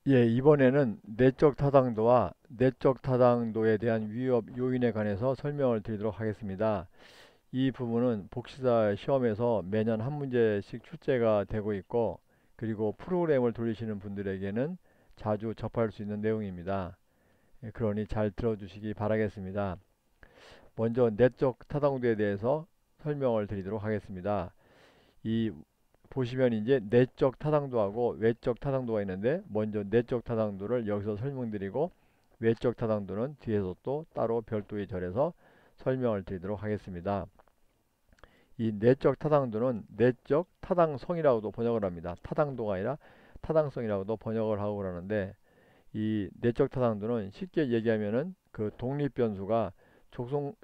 예, 이번에는 내적 타당도와 내적 타당도에 대한 위협 요인에 관해서 설명을 드리도록 하겠습니다. 이 부분은 복지사 시험에서 매년 한 문제씩 출제가 되고 있고, 그리고 프로그램을 돌리시는 분들에게는 자주 접할 수 있는 내용입니다. 예, 그러니 잘 들어주시기 바라겠습니다. 먼저 내적 타당도에 대해서 설명을 드리도록 하겠습니다. 이 보시면 이제 내적 타당도하고 외적 타당도가 있는데, 먼저 내적 타당도를 여기서 설명드리고 외적 타당도는 뒤에서 또 따로 별도의 절에서 설명을 드리도록 하겠습니다. 이 내적 타당도는 내적 타당성이라고도 번역을 합니다. 타당도가 아니라 타당성이라고도 번역을 하고 그러는데, 이 내적 타당도는 쉽게 얘기하면은 그 독립 변수가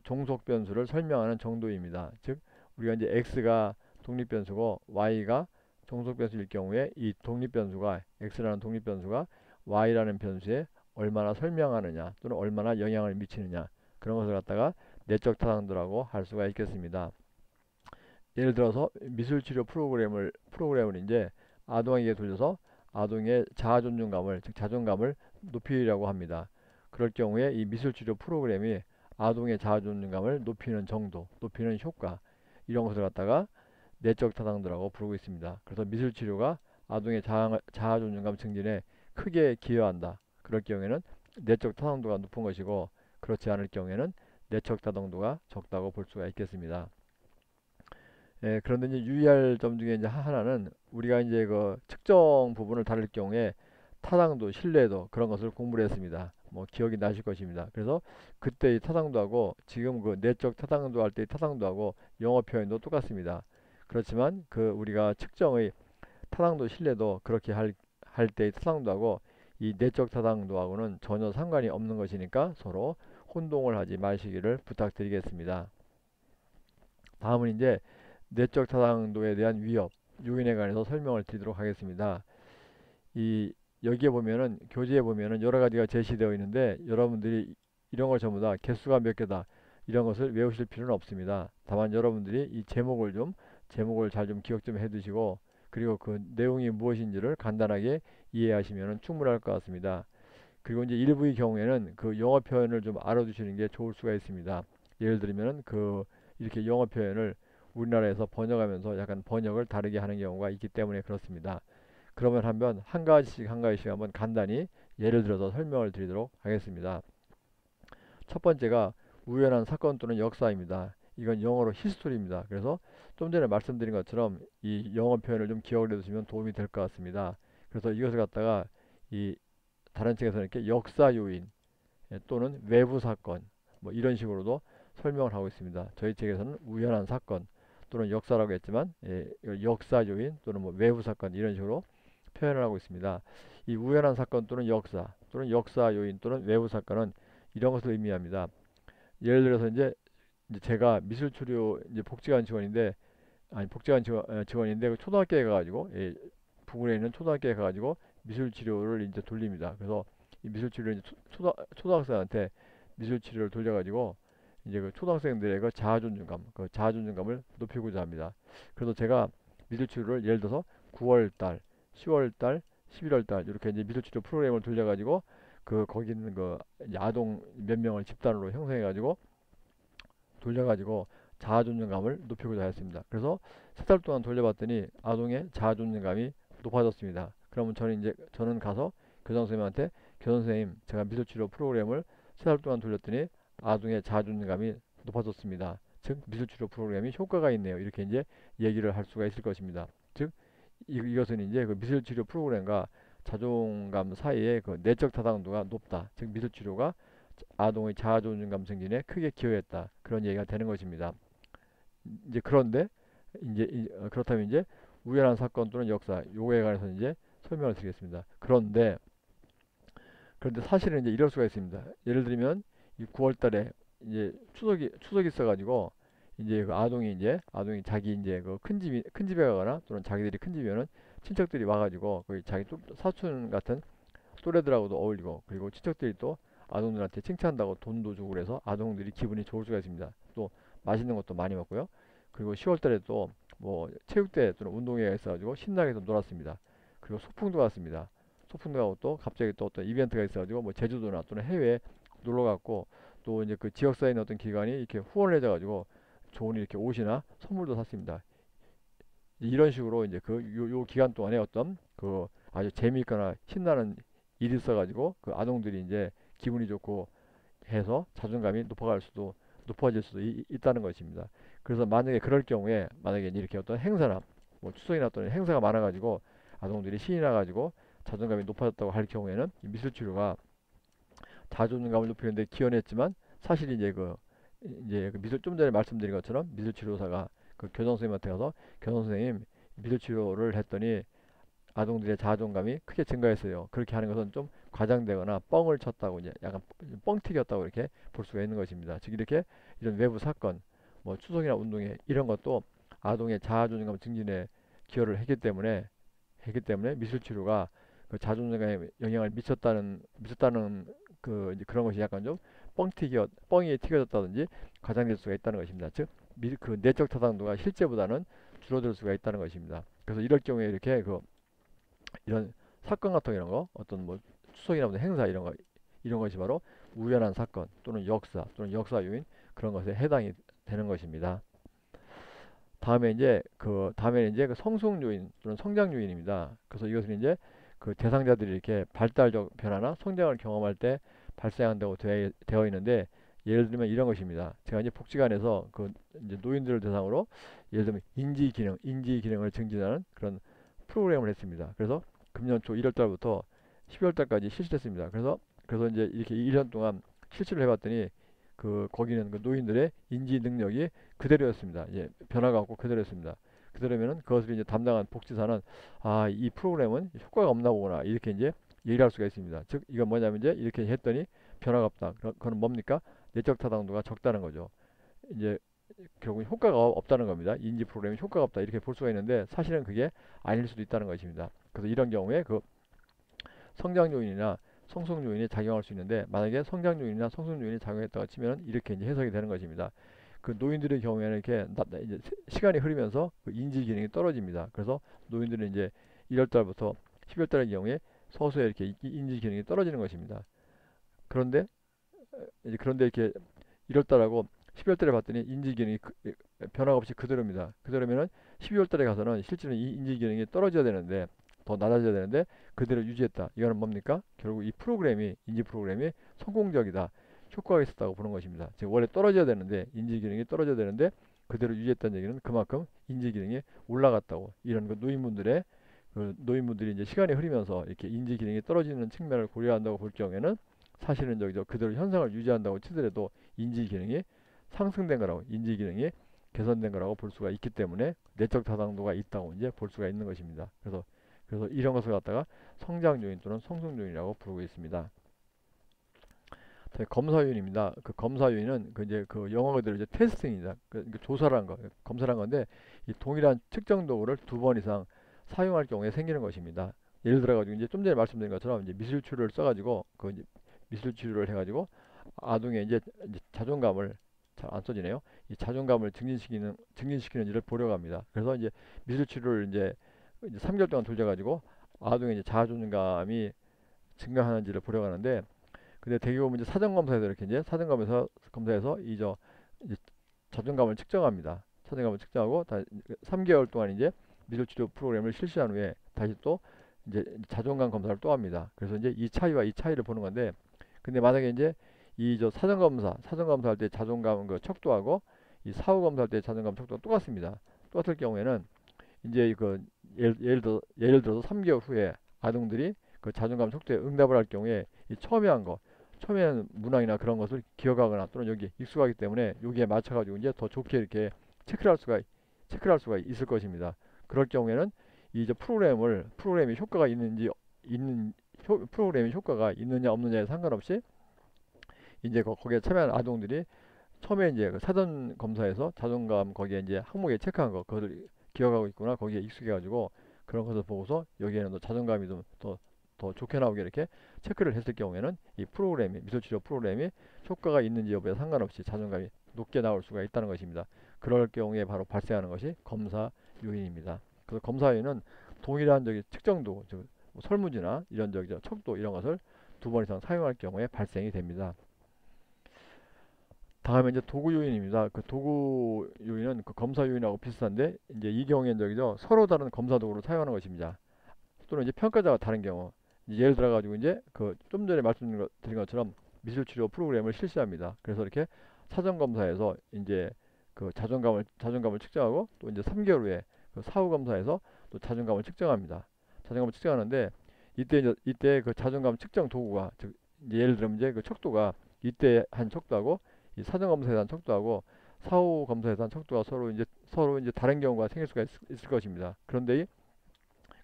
종속 변수를 설명하는 정도입니다. 즉 우리가 이제 x가 독립 변수고 y가 종속 변수일 경우에 이 독립 변수가 x라는 독립 변수가 y라는 변수에 얼마나 설명하느냐 또는 얼마나 영향을 미치느냐, 그런 것을 갖다가 내적 타당도라고 할 수가 있겠습니다. 예를 들어서 미술치료 프로그램을 이제 아동에게 돌려서 아동의 자아 존중감을, 즉 자존감을 높이려고 합니다. 그럴 경우에 이 미술치료 프로그램이 아동의 자아 존중감을 높이는 정도, 높이는 효과, 이런 것을 갖다가 내적 타당도라고 부르고 있습니다. 그래서 미술치료가 아동의 자아 존중감 증진에 크게 기여한다. 그럴 경우에는 내적 타당도가 높은 것이고, 그렇지 않을 경우에는 내적 타당도가 적다고 볼 수가 있겠습니다. 예, 그런데 이제 유의할 점 중에 이제 하나는, 우리가 이제 그 특정 부분을 다룰 경우에 타당도, 신뢰도, 그런 것을 공부를 했습니다. 뭐 기억이 나실 것입니다. 그래서 그때의 타당도하고 지금 그 내적 타당도 할 때의 타당도하고 영어 표현도 똑같습니다. 그렇지만 그 우리가 측정의 타당도, 신뢰도 그렇게 할 때의 타당도하고 이 내적 타당도하고는 전혀 상관이 없는 것이니까 서로 혼동을 하지 마시기를 부탁드리겠습니다. 다음은 이제 내적 타당도에 대한 위협 요인에 관해서 설명을 드리도록 하겠습니다. 이 여기에 보면은, 교재에 보면은 여러 가지가 제시되어 있는데, 여러분들이 이런 걸 전부 다 개수가 몇 개다 이런 것을 외우실 필요는 없습니다. 다만 여러분들이 이 제목을 잘 좀 기억 좀 해두시고, 그리고 그 내용이 무엇인지를 간단하게 이해하시면 충분할 것 같습니다. 그리고 이제 일부의 경우에는 그 영어 표현을 좀 알아두시는 게 좋을 수가 있습니다. 예를 들면 그 이렇게 영어 표현을 우리나라에서 번역하면서 약간 번역을 다르게 하는 경우가 있기 때문에 그렇습니다. 그러면 한번 한 가지씩 한 가지씩 한번 간단히 예를 들어서 설명을 드리도록 하겠습니다. 첫 번째가 우연한 사건 또는 역사입니다. 이건 영어로 히스토리입니다. 그래서 좀 전에 말씀드린 것처럼 이 영어 표현을 좀 기억을 해두시면 도움이 될 것 같습니다. 그래서 이것을 갖다가 이 다른 책에서는 이렇게 역사 요인, 또는 외부 사건, 뭐 이런 식으로도 설명을 하고 있습니다. 저희 책에서는 우연한 사건 또는 역사라고 했지만, 역사 요인 또는 뭐 외부 사건, 이런 식으로 표현을 하고 있습니다. 이 우연한 사건 또는 역사 요인 또는 외부 사건은 이런 것을 의미합니다. 예를 들어서 이제 제가 미술치료 이제 복지관 직원인데, 아니 복지관 직원인데 그 초등학교에 가가지고, 부근에 있는 초등학교에 가가지고 미술치료를 이제 돌립니다. 그래서 이 미술치료를 이제 초등학생한테 미술치료를 돌려가지고 이제 그 초등학생들의 그 자아존중감을 높이고자 합니다. 그래서 제가 미술치료를 예를 들어서 9월달, 10월달, 11월달 이렇게 이제 미술치료 프로그램을 돌려가지고 그 거기 있는 그 아동 몇 명을 집단으로 형성해가지고 돌려가지고 자아존중감을 높이고자 했습니다. 그래서 3달 동안 돌려봤더니 아동의 자아존중감이 높아졌습니다. 그러면 저는 가서 교장 선생님한테, 교장 선생님, 제가 미술치료 프로그램을 3달 동안 돌렸더니 아동의 자아존중감이 높아졌습니다. 즉 미술치료 프로그램이 효과가 있네요. 이렇게 이제 얘기를 할 수가 있을 것입니다. 즉 이것은 이제 그 미술치료 프로그램과 자존감 사이의 그 내적 타당도가 높다. 즉 미술치료가 아동의 자아존중감 증진에 크게 기여했다. 그런 얘기가 되는 것입니다. 이제 그런데 그렇다면 이제 우연한 사건 또는 역사 요거에 관해서 이제 설명을 드리겠습니다. 그런데 사실은 이제 이럴 수가 있습니다. 예를 들면 이 9월 달에 이제 추석이 있어가지고 이제 그 아동이 자기 이제 그 큰 집에 가거나 또는 자기들이 큰 집이면은 친척들이 와가지고 그 자기 사촌 같은 또래들하고도 어울리고, 그리고 친척들이 또 아동들한테 칭찬한다고 돈도 주고 그래서 아동들이 기분이 좋을 수가 있습니다. 또 맛있는 것도 많이 먹고요. 그리고 10월달에 또 뭐 체육대회 또는 운동회가 있어가지고 신나게 또 놀았습니다. 그리고 소풍도 갔습니다. 소풍도 또 갑자기 또 어떤 이벤트가 있어가지고 뭐 제주도나 또는 해외에 놀러 갔고 또 이제 그 지역사회 있는 어떤 기관이 이렇게 후원을 해줘가지고 좋은 이렇게 옷이나 선물도 샀습니다. 이런 식으로 이제 요 기간 동안에 어떤 그 아주 재미있거나 신나는 일이 있어가지고 그 아동들이 이제 기분이 좋고 해서 자존감이 높아질 수도 있다는 것입니다. 그래서 만약에 그럴 경우에 만약에 이렇게 어떤 행사나 뭐 추석이나 어떤 행사가 많아가지고 아동들이 신이 나가지고 자존감이 높아졌다고 할 경우에는 이 미술치료가 자존감을 높이는 데 기여했지만 사실 이제 그 미술 좀 전에 말씀드린 것처럼 미술치료사가 그 교장선생님한테 가서 교장선생님 미술치료를 했더니 아동들의 자존감이 크게 증가했어요. 그렇게 하는 것은 좀 과장되거나 뻥을 쳤다고 이제 약간 뻥튀기였다고 이렇게 볼 수가 있는 것입니다. 즉 이렇게 이런 외부 사건, 뭐 추석이나 운동회 이런 것도 아동의 자존감 증진에 기여를 했기 때문에 미술치료가 그 자존감에 영향을 미쳤다는 그 이제 그런 것이 약간 좀 뻥이 튀겨졌다든지 과장될 수가 있다는 것입니다. 즉 그 내적 타당도가 실제보다는 줄어들 수가 있다는 것입니다. 그래서 이럴 경우에 이렇게 이런 사건 같은 이런 거 어떤 뭐 추석이나 무슨 행사 이런 것이 바로 우연한 사건 또는 역사 또는 역사 요인 그런 것에 해당이 되는 것입니다. 다음에 이제 그 성숙 요인 또는 성장 요인입니다. 그래서 이것은 이제 그 대상자들이 이렇게 발달적 변화나 성장을 경험할 때 발생한다고 되어 있는데 예를 들면 이런 것입니다. 제가 이제 복지관에서 그 이제 노인들을 대상으로 예를 들면 인지 기능을 증진하는 그런 프로그램을 했습니다. 그래서 금년 초 1월 달부터 12월 달까지 실시했습니다. 그래서 이제 이렇게 1년 동안 실시를 해봤더니 거기는 그 노인들의 인지 능력이 그대로였습니다. 예, 변화가 없고 그대로였습니다. 그대로면은 그것을 이제 담당한 복지사는 이 프로그램은 효과가 없나 보구나 이렇게 이제 얘기를 할 수가 있습니다. 즉 이건 뭐냐면 이제 이렇게 했더니 변화가 없다. 그건 뭡니까? 내적 타당도가 적다는 거죠. 이제 결국 효과가 없다는 겁니다. 인지 프로그램이 효과가 없다 이렇게 볼 수가 있는데 사실은 그게 아닐 수도 있다는 것입니다. 그래서 이런 경우에 그 성장 요인이나 성숙 요인이 작용할 수 있는데 만약에 성장 요인이나 성숙 요인이 작용했다고 치면 이렇게 이제 해석이 되는 것입니다. 그 노인들의 경우에는 이렇게 이제 시간이 흐르면서 그 인지 기능이 떨어집니다. 그래서 노인들은 이제 1월 달부터 12월 달의 경우에 서서히 이렇게 인지 기능이 떨어지는 것입니다. 그런데 그런데 이렇게 1월 달하고 12월 달에 봤더니 인지 기능이 변화가 없이 그대로입니다. 그대로면은 12월 달에 가서는 실제로 이 인지 기능이 떨어져야 되는데 더 낮아져야 되는데 그대로 유지했다. 이거는 뭡니까? 결국 이 인지 프로그램이 성공적이다. 효과가 있었다고 보는 것입니다. 즉 원래 떨어져야 되는데 인지 기능이 떨어져야 되는데 그대로 유지했다는 얘기는 그만큼 인지 기능이 올라갔다고 이런 노인분들이 이제 시간이 흐르면서 이렇게 인지 기능이 떨어지는 측면을 고려한다고 볼 경우에는 사실은 저기저 그대로 현상을 유지한다고 치더라도 인지 기능이 상승된 거라고 인지 기능이 개선된 거라고 볼 수가 있기 때문에 내적 타당도가 있다고 이제 볼 수가 있는 것입니다. 그래서 이런 것을 갖다가 성장 요인 또는 성숙 요인이라고 부르고 있습니다. 검사 요인입니다. 그 검사 요인은 그 이제 그 영어 그대로 이제 테스팅입니다. 조사란 거, 검사란 건데 이 동일한 측정 도구를 2번 이상 사용할 경우에 생기는 것입니다. 예를 들어 가지고 이제 좀 전에 말씀드린 것처럼 이제 미술치료를 써가지고 이제 미술치료를 해가지고 아동의 이제 자존감을 잘 안 써지네요. 이 자존감을 증진시키는 일을 보려고 합니다. 그래서 이제 미술치료를 이제 3개월 동안 돌려가지고 아동의 이제 자존감이 증가하는지를 보려고 하는데 근데 대부분 이제 사전검사에서 이렇게 이제 사전검사에서 이제 자존감을 측정합니다. 자존감을 측정하고 3개월 동안 이제 미술치료 프로그램을 실시한 후에 다시 또 이제 자존감 검사를 또 합니다. 그래서 이제 이 차이를 보는 건데 근데 만약에 이제 사전검사 할 때 자존감 그 척도하고 이 사후검사 할 때 자존감 척도가 똑같습니다. 똑같을 경우에는 이제 예를 들어서 3개월 후에 아동들이 그 자존감 척도에 응답을 할 경우에 이 처음에 문항이나 그런 것을 기억하거나 또는 여기 익숙하기 때문에 여기에 맞춰가지고 이제 더 좋게 이렇게 체크를 할 수가 있을 것입니다. 그럴 경우에는 이제 프로그램이 프로그램이 효과가 있느냐 없느냐에 상관없이 이제 거기에 참여한 아동들이 처음에 이제 그 사전 검사에서 자존감 거기에 이제 항목에 체크한 거 그것을 기억하고 있구나 거기에 익숙해가지고 그런 것을 보고서 여기에는 또 자존감이 좀 더 좋게 나오게 이렇게 체크를 했을 경우에는 이 미술치료 프로그램이 효과가 있는지 여부에 상관없이 자존감이 높게 나올 수가 있다는 것입니다. 그럴 경우에 바로 발생하는 것이 검사 요인입니다. 그래서 검사 요인은 동일한 측정도 뭐 설문지나 이런 척도 이런 것을 2번 이상 사용할 경우에 발생이 됩니다. 다음에 이제 도구 요인입니다. 그 도구 요인은 그 검사 요인하고 비슷한데 이제 이 경우에는 서로 다른 검사 도구를 사용하는 것입니다. 또는 이제 평가자가 다른 경우, 예를 들어 가지고 이제 그 좀 전에 말씀드린 것처럼 미술 치료 프로그램을 실시합니다. 그래서 이렇게 사전 검사에서 이제 그 자존감을 측정하고 또 이제 3개월 후에 그 사후 검사에서 또 자존감을 측정합니다. 자존감을 측정하는데 이때 그 자존감 측정 도구가, 즉 이제 예를 들면 이제 그 척도가 이때 한 척도하고 이 사전 검사에 대한 척도하고 사후 검사에 대한 척도가 서로 이제 다른 경우가 생길 수가 있을 것입니다. 그런데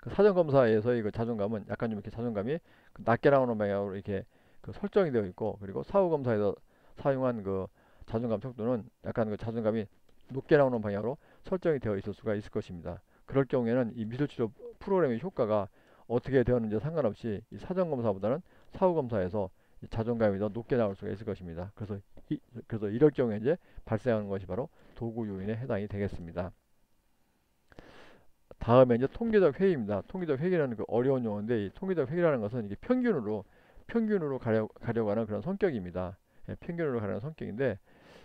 그 사전 검사에서의 그 자존감은 약간 좀 이렇게 자존감이 그 낮게 나오는 방향으로 이렇게 그 설정이 되어 있고, 그리고 사후 검사에서 사용한 그 자존감 척도는 약간 그 자존감이 높게 나오는 방향으로 설정이 되어 있을 수가 있을 것입니다. 그럴 경우에는 이 미술치료 프로그램의 효과가 어떻게 되었는지 상관없이 이 사전 검사보다는 사후 검사에서 이 자존감이 더 높게 나올 수가 있을 것입니다. 그래서 이럴 경우에 이제 발생하는 것이 바로 도구 요인에 해당이 되겠습니다. 다음에 이제 통계적 회의입니다. 통계적 회의라는 그 어려운 용어인데, 이 통계적 회의라는 것은 이게 평균으로 가려고 하는 그런 성격입니다. 예, 평균으로 가려는 성격인데,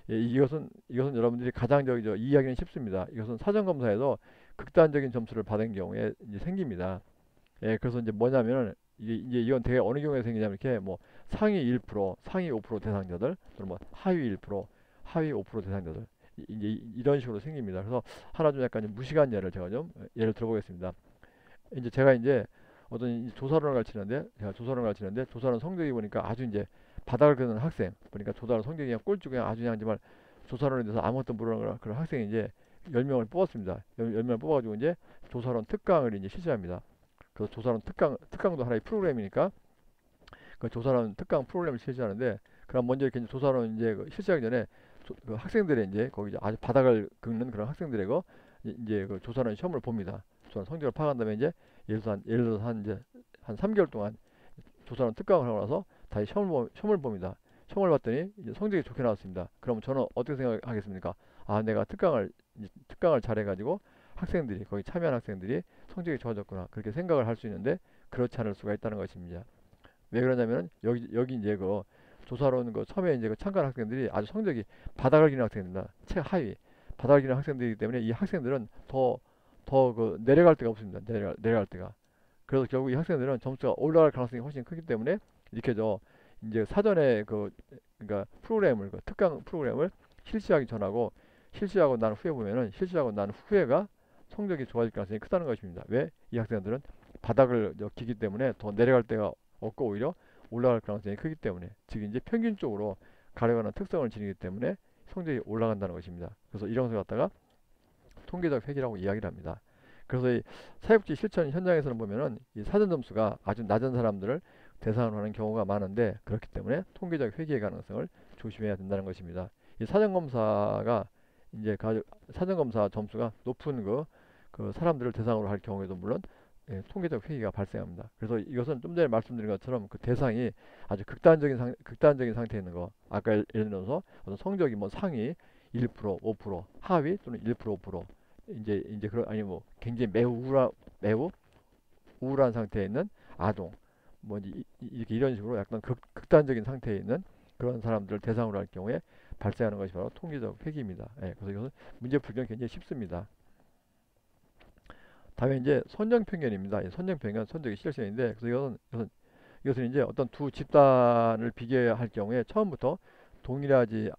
예, 이것은 여러분들이 가장 이해하기는 쉽습니다. 이것은 사전 검사에서 극단적인 점수를 받은 경우에 이제 생깁니다. 예, 그래서 이제 뭐냐면은 이건 되게 어느 경우에 생기냐면 이렇게 뭐 상위 1%, 상위 5% 대상자들, 또는 뭐 하위 1%, 하위 5% 대상자들, 이제 이런 식으로 생깁니다. 그래서 하나 좀 약간 좀 무식한 예를 제가 좀 예를 들어보겠습니다. 이제 제가 이제 어떤 조사론을 가르치는데, 조사론 성적이 보니까 아주 이제 바닥을 긋는 학생, 보니까 조사론 성적이 그냥 꼴찌, 그냥 아주 그냥 정말 조사론에 대해서 아무것도 모르는 그런 학생이 이제 10명을 뽑았습니다. 10명을 뽑아가지고 이제 조사론 특강을 이제 실시합니다. 그래서 조사론 특강도 하나의 프로그램이니까 그 조사론 특강 프로그램을 실시하는데, 그럼 먼저 이렇게 조사론 이제 그 실시하기 전에 그 학생들의 이제 거기 이제 아주 바닥을 긁는 그런 학생들의 이제 그 조사론 시험을 봅니다. 조사론 성적을 파악한 다음에 이제 예를 들어서 한 3개월 동안 조사론 특강을 하고 나서 다시 시험을 봅니다. 시험을 봤더니 이제 성적이 좋게 나왔습니다. 그럼 저는 어떻게 생각하겠습니까? 아, 내가 특강을 잘해가지고 거기 참여한 학생들이 성적이 좋아졌구나, 그렇게 생각을 할 수 있는데, 그렇지 않을 수가 있다는 것입니다. 왜 그러냐면은 여기 이제 그 조사론 그 처음에 이제 그 참가한 학생들이 아주 성적이 바닥을 기는 학생들입니다. 최하위 바닥을 기는 학생들이기 때문에 이 학생들은 더 그 내려갈 데가 없습니다. 내려갈 데가. 그래서 결국 이 학생들은 점수가 올라갈 가능성이 훨씬 크기 때문에 이렇게 이제 사전에 그러니까 그 특강 프로그램을 실시하고 난 후에 보면은, 실시하고 난 후에가 성적이 좋아질 가능성이 크다는 것입니다. 왜? 이 학생들은 바닥을 기기 때문에 더 내려갈 데가 없고 오히려 올라갈 가능성이 크기 때문에, 즉 이제 평균적으로 가려가는 특성을 지니기 때문에 성적이 올라간다는 것입니다. 그래서 이런 것을 갖다가 통계적 회계라고 이야기를 합니다. 그래서 이 사육지 실천 현장에서는 보면은 이 사전 점수가 아주 낮은 사람들을 대상으로 하는 경우가 많은데, 그렇기 때문에 통계적 회계의 가능성을 조심해야 된다는 것입니다. 이 사전 검사가 이제 사전 검사 점수가 높은 그 사람들을 대상으로 할 경우에도 물론 예, 통계적 회의가 발생합니다. 그래서 이것은 좀 전에 말씀드린 것처럼 그 대상이 아주 극단적인 상태에 있는 거. 아까 예를 들어서 어떤 성적이 뭐 상위 1%, 5%, 하위 또는 1%, 5%, 이제 그런, 아니 뭐 굉장히 매우 우울한 상태에 있는 아동, 뭐 이렇게 이런 식으로 약간 극단적인 상태에 있는 그런 사람들을 대상으로 할 경우에 발생하는 것이 바로 통계적 회귀입니다. 예, 그래서 이것은 문제 풀기는 굉장히 쉽습니다. 다음에 이제 선정평균입니다. 선정평균, 선적의 실시인데, 그래서 이것은 이제 어떤 두 집단을 비교할 경우에 처음부터 동일하지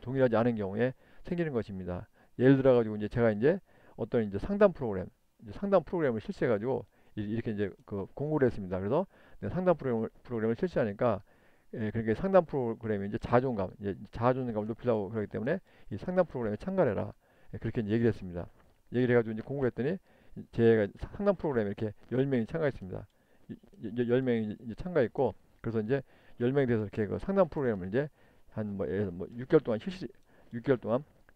동일하지 않은 경우에 생기는 것입니다. 예를 들어 가지고 이제 제가 이제 어떤 이제 상담 프로그램을 실시해 가지고 이렇게 이제 그 공고를 했습니다. 그래서 상담 프로그램을 실시하니까, 예, 그러니까 상담 프로그램이 이제 자존감을 높이려고 그러기 때문에 이 상담 프로그램에 참가해라, 예, 그렇게 이제 얘기를 했습니다. 얘기를 해가지고 이제 공고했더니 제가 상담 프로그램에 이렇게 10명이 참가했습니다. 10명이 이제 참가했고, 그래서 이제 10명이 돼서 이렇게 그 상담 프로그램을 이제 한 뭐 예를 들어 뭐 6개월 동안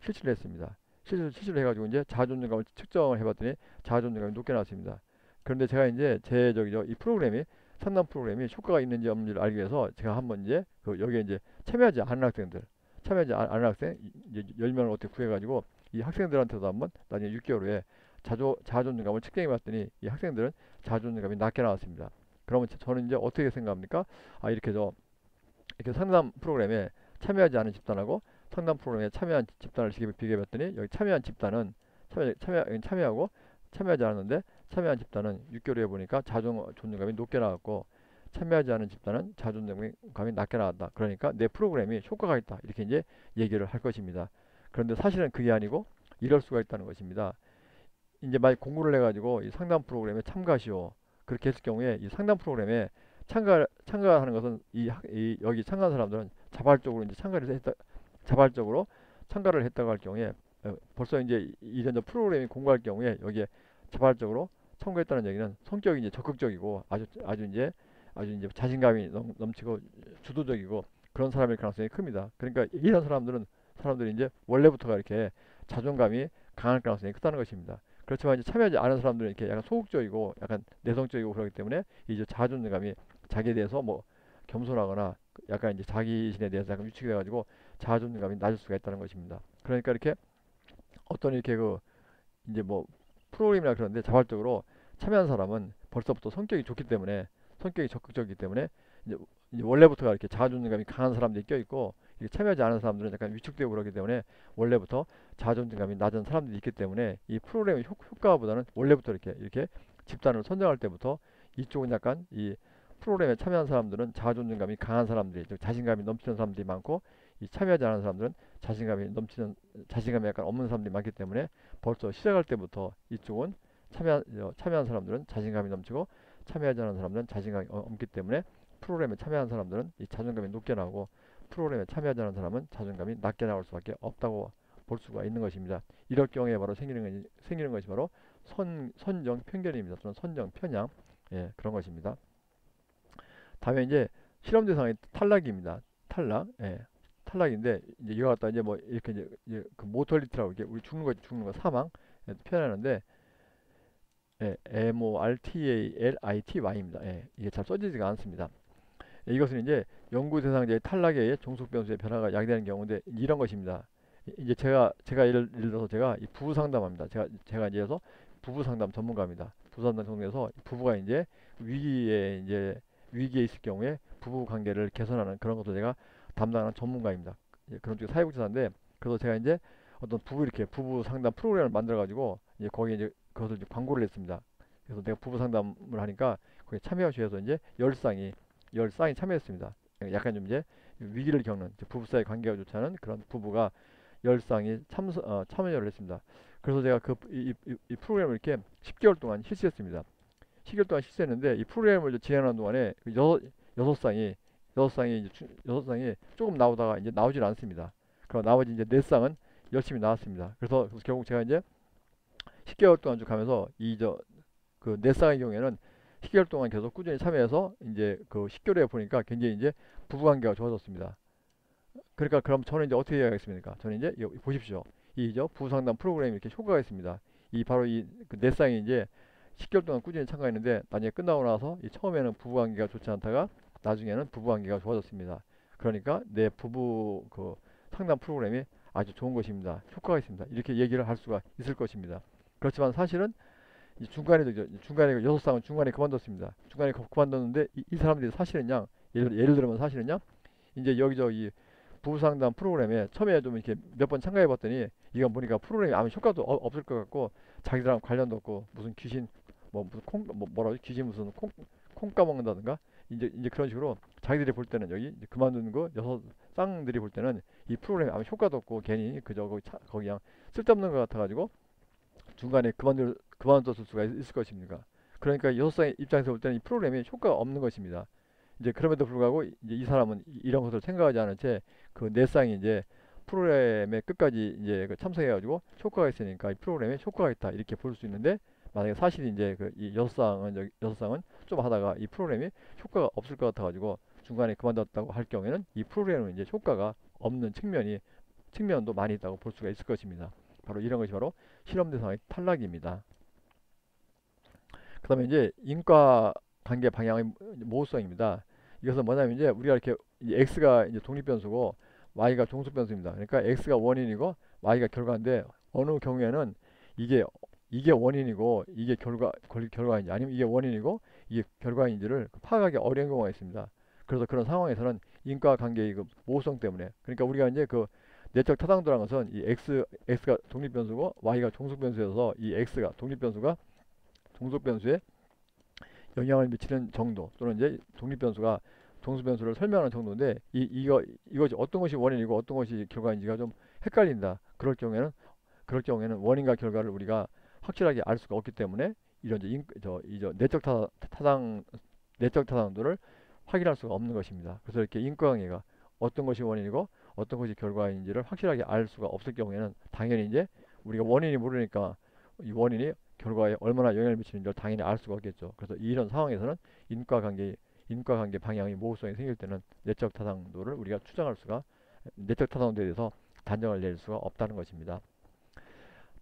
실시를 했습니다. 실시를 해가지고 이제 자존감을 측정을 해봤더니 자존감이 높게 나왔습니다. 그런데 제가 이제 이 상담 프로그램이 효과가 있는지 없는지를 알기 위해서 제가 한번 이제 여기에 이제 참여하지 않은 학생 이제 10명을 어떻게 구해가지고 이 학생들한테도 한번 나중에 6개월 후에 자아존중감을 측정해 봤더니 이 학생들은 자아존중감이 낮게 나왔습니다. 그러면 저는 이제 어떻게 생각합니까? 이렇게 상담 프로그램에 참여하지 않은 집단하고 상담 프로그램에 참여한 집단을 비교해 봤더니 여기 참여한 집단은 참여하고 참여하지 않았는데 참여한 집단은 6개월 후에 보니까 자존감이 높게 나왔고 참여하지 않은 집단은 자존감이 낮게 나왔다. 그러니까 내 프로그램이 효과가 있다. 이렇게 이제 얘기를 할 것입니다. 그런데 사실은 그게 아니고 이럴 수가 있다는 것입니다. 이제 만약 공부를 해가지고 이 상담 프로그램에 참가시오. 그렇게 했을 경우에 이 상담 프로그램에 참가하는 것은 여기 참가한 사람들은 자발적으로 이제 자발적으로 참가를 했다고 할 경우에 벌써 이제 이런 프로그램이 공부할 경우에 여기에 자발적으로 참가했다는 얘기는 성격이 이제 적극적이고 아주 이제 자신감이 넘치고 주도적이고 그런 사람일 가능성이 큽니다. 그러니까 이런 사람들이 이제 원래부터가 이렇게 자존감이 강할 가능성이 크다는 것입니다. 그렇지만 이제 참여하지 않은 사람들은 이렇게 약간 소극적이고 약간 내성적이고 그렇기 때문에 이제 자존감이 자기에 대해서 뭐 겸손하거나 약간 이제 자기신에 대해서 약간 위축이 돼가지고 자존감이 낮을 수가 있다는 것입니다. 그러니까 이렇게 어떤 이렇게 이제 뭐 프로그램이나 그런데 자발적으로 참여한 사람은 벌써부터 성격이 적극적이기 때문에 이제, 이제 원래부터가 이렇게 자존감이 강한 사람들이 껴있고 참여하지 않은 사람들은 약간 위축되고 그러기 때문에 원래부터 자존감이 낮은 사람들이 있기 때문에 이 프로그램의 효과보다는 원래부터 이렇게 집단을 선정할 때부터 이쪽은 약간 이 프로그램에 참여한 사람들은 자존감이 강한 사람들이 즉 자신감이 넘치는 사람들이 많고 이 참여하지 않은 사람들은 자신감이 약간 없는 사람들이 많기 때문에 벌써 시작할 때부터 이쪽은 참여한 사람들은 자신감이 넘치고 참여하지 않은 사람들은 자신감이 없기 때문에 프로그램에 참여한 사람들은 이 자존감이 높게 나오고 프로그램에 참여하지 않은 사람은 자존감이 낮게 나올 수밖에 없다고 볼 수가 있는 것입니다. 이럴 경우에 바로 생기는 것이 바로 선정 편견입니다. 또는 선정 편향 그런 것입니다. 다음에 이제 실험 대상의 탈락입니다. 탈락인데 이제 이거 갖다 이제 뭐 이렇게 이제 그 모털리티라고 이게 우리 죽는 거 사망 표현하는데 MORTALITY입니다. 이게 잘 써지지가 않습니다. 이것은 이제 연구 대상자의 탈락에 의해 종속 변수의 변화가 야기되는 경우인데 이런 것입니다. 이제 제가 예를 들어서 제가 이 부부 상담합니다. 제가 이제서 부부 상담 전문가입니다. 부부 상담 전문에서 부부가 이제 위기에 있을 경우에 부부 관계를 개선하는 그런 것도 제가 담당하는 전문가입니다. 그런 쪽 사회복지사인데 그래서 제가 이제 어떤 부부 상담 프로그램을 만들어 가지고 이제 거기에 이제 그것을 이제 광고를 했습니다. 그래서 내가 부부 상담을 하니까 거기에 참여하셔서 이제 열 쌍이 참여했습니다. 약간 좀 이제 위기를 겪는 부부 사이 관계가 좋지 않은 그런 부부가 열 쌍이 참여를 했습니다. 그래서 제가 이 프로그램을 이렇게 10개월 동안 실시했습니다. 10개월 동안 실시했는데 이 프로그램을 진행하는 동안에 여섯 쌍이 조금 나오다가 이제 나오질 않습니다. 그럼 나머지 이제 네 쌍은 열심히 나왔습니다. 그래서 결국 제가 이제 10개월 동안 쭉 가면서 그 네 쌍의 경우에는 10개월 동안 계속 꾸준히 참여해서 이제 그 10개월에 보니까 굉장히 이제 부부관계가 좋아졌습니다. 그러니까 그럼 저는 이제 어떻게 해야겠습니까? 저는 이제 여기 보십시오. 부부상담 프로그램이 이렇게 효과가 있습니다. 바로 네 쌍이 이제 10개월 동안 꾸준히 참가했는데 나중에 끝나고 나서 처음에는 부부관계가 좋지 않다가 나중에는 부부관계가 좋아졌습니다. 그러니까 내 부부 그 상담 프로그램이 아주 좋은 것입니다. 효과가 있습니다. 이렇게 얘기를 할 수가 있을 것입니다. 그렇지만 사실은 중간에 여섯 쌍은 중간에 그만뒀습니다. 중간에 그만뒀는데 이 사람들이 사실은요. 예를 들면 사실은요. 이제 여기저기 부부상담 프로그램에 처음에 좀 이렇게 몇 번 참가해봤더니 이건 보니까 프로그램이 아무 효과도 없을 것 같고 자기들하고 관련도 없고 무슨 귀신 뭐라고 귀신 무슨 콩 까먹는다든가 이제 그런 식으로 자기들이 볼 때는 여기 이제 그만두는 거 여섯 쌍들이 볼 때는 이 프로그램이 아무 효과도 없고 괜히 그저 거기 그냥 쓸데없는 것 같아가지고 중간에 그만뒀을 수가 있을 것입니까? 그러니까 여섯 쌍의 입장에서 볼 때는 이 프로그램이 효과가 없는 것입니다. 이제 그럼에도 불구하고 이제 이 사람은 이런 것을 생각하지 않은 채 그 네 쌍이 이제 프로그램에 끝까지 이제 참석해가지고 효과가 있으니까 이 프로그램에 효과가 있다 이렇게 볼 수 있는데 만약에 사실이 이제 이 여섯 쌍은 좀 하다가 이 프로그램이 효과가 없을 것 같아가지고 중간에 그만뒀다고 할 경우에는 이 프로그램은 이제 효과가 없는 측면도 많이 있다고 볼 수가 있을 것입니다. 바로 이런 것이 바로 실험 대상의 탈락입니다. 그 다음에 이제 인과 관계 방향의 모호성입니다. 이것은 뭐냐면 이제 우리가 이렇게 x가 이제 독립변수고 y가 종속변수입니다. 그러니까 x가 원인이고 y가 결과인데 어느 경우에는 이게 이게 원인이고 이게 결과인지 아니면 이게 원인이고 이게 결과인지를 파악하기 어려운 경우가 있습니다. 그래서 그런 상황에서는 인과관계의 그 모호성 때문에 그러니까 우리가 이제 그 내적 타당도라는 것은 이 x가 독립변수고 y가 종속변수여서 이 x가 독립변수가 종속변수에 영향을 미치는 정도 또는 이제 독립변수가 종속변수를 설명하는 정도인데 이것이 어떤 것이 원인이고 어떤 것이 결과인지가 좀 헷갈린다. 그럴 경우에는 원인과 결과를 우리가 확실하게 알 수가 없기 때문에 이런 이제 내적 타당도를 확인할 수가 없는 것입니다. 그래서 이렇게 인과관계가 어떤 것이 원인이고 어떤 것이 결과인지를 확실하게 알 수가 없을 경우에는 당연히 이제 우리가 원인이 모르니까 이 원인이 결과에 얼마나 영향을 미치는지를 당연히 알 수가 없겠죠. 그래서 이런 상황에서는 인과관계 방향의 모호성이 생길 때는 내적 타당도에 대해서 단정을 내릴 수가 없다는 것입니다.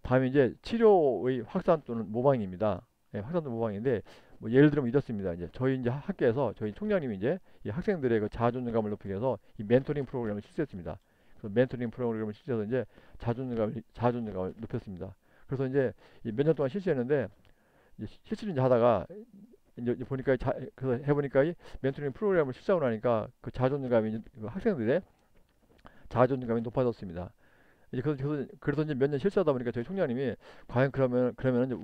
다음에 이제 치료의 확산 또는 모방입니다. 예, 확산 또는 모방인데 뭐 예를 들면 이렇습니다. 이제 저희 이제 학교에서 저희 총장님이 이제 이 학생들의 그 자존감을 높이기 위해서 이 멘토링 프로그램을 실시했습니다. 그래서 멘토링 프로그램을 실시해서 이제 자존감을 높였습니다. 그래서 이제 몇 년 동안 실시했는데 이제 실시를 이제 하다가 이제 보니까 그래서 해보니까 이 멘토링 프로그램을 실시하고 나니까 그 자존감이 그 학생들의 자존감이 높아졌습니다. 이제 그래서 이제 몇 년 실시하다 보니까 저희 총장님이 과연 그러면 이제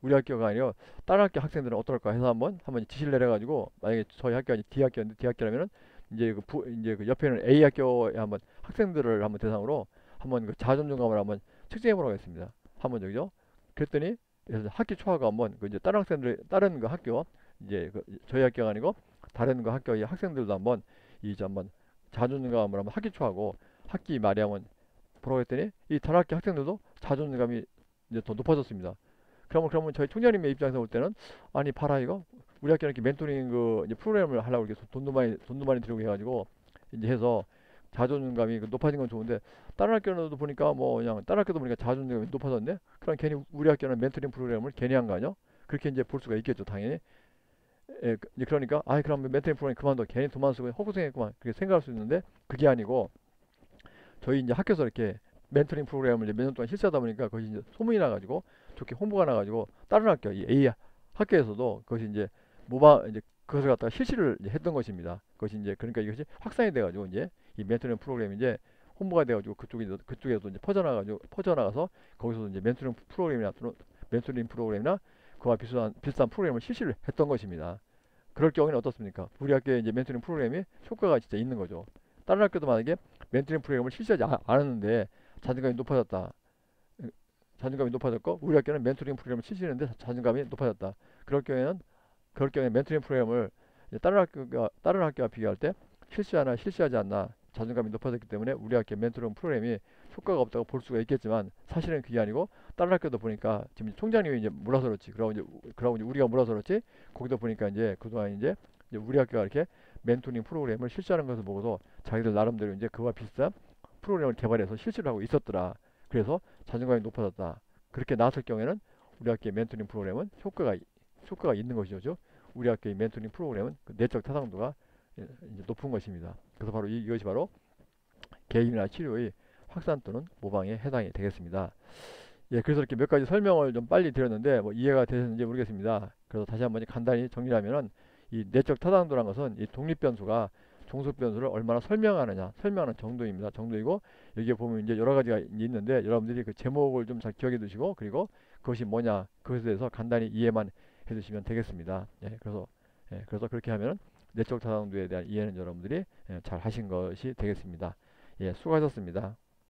우리 학교가 아니라 다른 학교 학생들은 어떨까 해서 한번 지시를 내려가지고 만약에 저희 학교가 이제 D학교인데 D학교라면은 이제 그 옆에 있는 A 학교에 한번 학생들을 한번 대상으로 한번 그 자존감을 한번 측정해 보라고 했습니다. 한번 저기죠. 그랬더니 그래서 학기 초하고 한번 그 이제 다른 그 학교 이제 그 저희 학교가 아니고 다른 그 학교의 학생들도 한번 자존감을 한번 학기 초하고 학기 말에 한번 보라고 했더니 이 다락계 학생들도 자존감이 이제 더 높아졌습니다. 그러면 저희 총장님의 입장에서 볼 때는 아니 봐라 이거 우리 학교는 이렇게 멘토링 그 이제 프로그램을 하려고 이렇게 돈도 많이 들이고 해가지고 이제 해서 자존감이 그 높아진 건 좋은데 다른 학교도 보니까 뭐 그냥 다른 학교도 보니까 자존감이 높아졌네. 그럼 괜히 우리 학교는 멘토링 프로그램을 괜히 한 거 아니야? 그렇게 이제 볼 수가 있겠죠 당연히. 예, 이제 그러니까 아 그럼 멘토링 프로그램 그만둬 괜히 돈만 쓰고 헛고생했구만 그렇게 생각할 수 있는데 그게 아니고 저희 이제 학교에서 이렇게 멘토링 프로그램을 이제 몇 년 동안 실시하다 보니까 그것이 이제 소문이 나가지고 좋게 홍보가 나가지고 다른 학교 이 A 학교에서도 그것이 이제 이제 그것을 갖다가 실시를 이제 했던 것입니다. 그것이 이제 그러니까 이것이 확산이 돼가지고 이제 이 멘토링 프로그램이 이제 홍보가 돼가지고 그쪽에도 이제 퍼져나가서 거기서도 이제 멘토링 프로그램이나 그와 비슷한 프로그램을 실시를 했던 것입니다. 그럴 경우에는 어떻습니까? 우리 학교에 이제 멘토링 프로그램이 효과가 진짜 있는 거죠. 다른 학교도 만약에 멘토링 프로그램을 실시하지 않았는데 자존감이 높아졌다. 자존감이 높아졌고 우리 학교는 멘토링 프로그램을 실시했는데 자존감이 높아졌다. 그럴 경우에 멘토링 프로그램을 다른 학교와 비교할 때 실시하나 실시하지 않나 자존감이 높아졌기 때문에 우리 학교 멘토링 프로그램이 효과가 없다고 볼 수가 있겠지만 사실은 그게 아니고 다른 학교도 보니까 지금 총장님이 이제 몰라서 그렇지. 그러고 이제 우리가 몰라서 그렇지. 거기도 보니까 이제 그동안 이제 우리 학교가 이렇게 멘토링 프로그램을 실시하는 것을 보고서 자기들 나름대로 이제 그와 비슷한 프로그램을 개발해서 실시를 하고 있었더라. 그래서 자존감이 높아졌다. 그렇게 나왔을 경우에는 우리 학교의 멘토링 프로그램은 효과가 있는 것이죠. 우리 학교의 멘토링 프로그램은 그 내적 타당도가 이제 높은 것입니다. 그래서 바로 이것이 바로 개인이나 치료의 확산 또는 모방에 해당이 되겠습니다. 예, 그래서 이렇게 몇 가지 설명을 좀 빨리 드렸는데 뭐 이해가 되셨는지 모르겠습니다. 그래서 다시 한번 간단히 정리하면은 이 내적 타당도라는 것은 이 독립변수가 종속변수를 얼마나 설명하는 정도입니다. 정도이고 여기에 보면 이제 여러 가지가 있는데 여러분들이 그 제목을 좀 잘 기억해 두시고 그리고 그것이 뭐냐 그것에 대해서 간단히 이해만 해 주시면 되겠습니다. 그래서 그렇게 하면 내적 타당도에 대한 이해는 여러분들이 잘 하신 것이 되겠습니다. 예, 수고하셨습니다.